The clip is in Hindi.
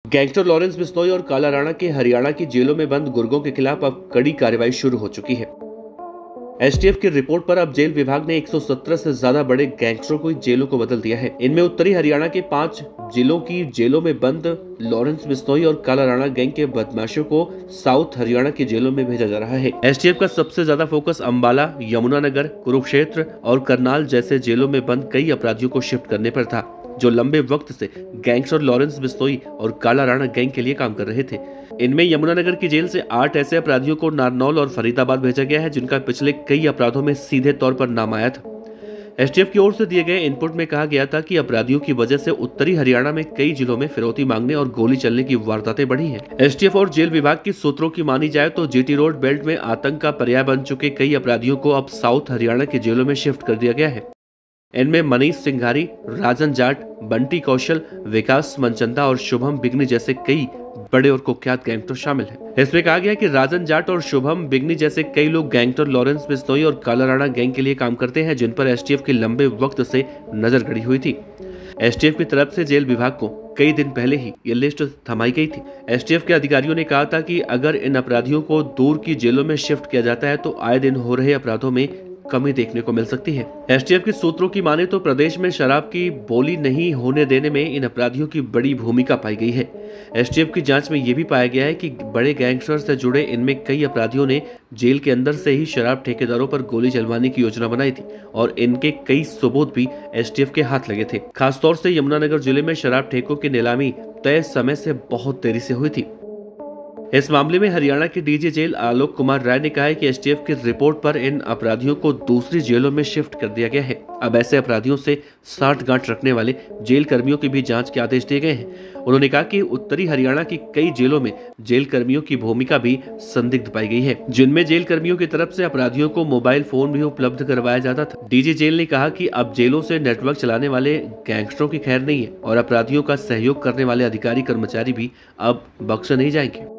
गैंगस्टर लॉरेंस बिश्नोई और काला राणा के हरियाणा की जेलों में बंद गुर्गों के खिलाफ अब कड़ी कार्रवाई शुरू हो चुकी है। एसटीएफ की रिपोर्ट पर अब जेल विभाग ने 117 से ज्यादा बड़े गैंगस्टरों को जेलों को बदल दिया है। इनमें उत्तरी हरियाणा के 5 जिलों की जेलों में बंद लॉरेंस बिश्नोई और काला राणा गैंग के बदमाशों को साउथ हरियाणा की जेलों में भेजा जा रहा है। एसटीएफ का सबसे ज्यादा फोकस अंबाला, यमुनानगर, कुरुक्षेत्र और करनाल जैसे जेलों में बंद कई अपराधियों को शिफ्ट करने पर था, जो लंबे वक्त से गैंगस्टर लॉरेंस बिश्नोई और काला राणा गैंग के लिए काम कर रहे थे। इनमें यमुनानगर की जेल से 8 ऐसे अपराधियों को नारनौल और फरीदाबाद भेजा गया है, जिनका पिछले कई अपराधों में सीधे तौर पर नाम आया था। एसटीएफ की ओर से दिए गए इनपुट में कहा गया था कि अपराधियों की वजह से उत्तरी हरियाणा में कई जिलों में फिरौती मांगने और गोली चलने की वारदातें बढ़ी हैं। एसटीएफ और जेल विभाग की सूत्रों की मानी जाए तो जीटी रोड बेल्ट में आतंक का पर्याय बन चुके कई अपराधियों को अब साउथ हरियाणा की जेलों में शिफ्ट कर दिया गया है। इनमें मनीष सिंघारी, राजन जाट, बंटी कौशल, विकास मनचंदा और शुभम बिगनी जैसे कई बड़े और कुख्यात गैंगस्टर शामिल हैं। इसमें कहा गया कि राजन जाट और शुभम बिगनी जैसे कई लोग गैंगस्टर लॉरेंस बिश्नोई और काला राणा गैंग के लिए काम करते हैं, जिन पर एसटीएफ की लंबे वक्त से नजर गड़ी हुई थी। एसटीएफ की तरफ से जेल विभाग को कई दिन पहले ही ये लिस्ट थमाई गई थी। एसटीएफ के अधिकारियों ने कहा था कि अगर इन अपराधियों को दूर की जेलों में शिफ्ट किया जाता है तो आए दिन हो रहे अपराधों में कमी देखने को मिल सकती है। एसटीएफ के सूत्रों की माने तो प्रदेश में शराब की बोली नहीं होने देने में इन अपराधियों की बड़ी भूमिका पाई गई है। एसटीएफ की जांच में यह भी पाया गया है कि बड़े गैंगस्टर से जुड़े इनमें कई अपराधियों ने जेल के अंदर से ही शराब ठेकेदारों पर गोली चलवाने की योजना बनाई थी और इनके कई सबूत भी एसटीएफ के हाथ लगे थे। खासतौर से यमुनानगर जिले में शराब ठेकों की नीलामी तय समय से बहुत देरी से हुई थी। इस मामले में हरियाणा के डीजी जेल आलोक कुमार राय ने कहा है कि एसटीएफ की रिपोर्ट पर इन अपराधियों को दूसरी जेलों में शिफ्ट कर दिया गया है। अब ऐसे अपराधियों से साठगांठ रखने वाले जेल कर्मियों की भी जांच के आदेश दिए गए हैं। उन्होंने कहा कि उत्तरी हरियाणा की कई जेलों में जेल कर्मियों की भूमिका भी संदिग्ध पाई गई है, जिनमें जेल कर्मियों की तरफ से अपराधियों को मोबाइल फोन भी उपलब्ध करवाया जाता था। डीजी जेल ने कहा कि अब जेलों से नेटवर्क चलाने वाले गैंगस्टरों की खैर नहीं है और अपराधियों का सहयोग करने वाले अधिकारी कर्मचारी भी अब बख्शे नहीं जाएंगे।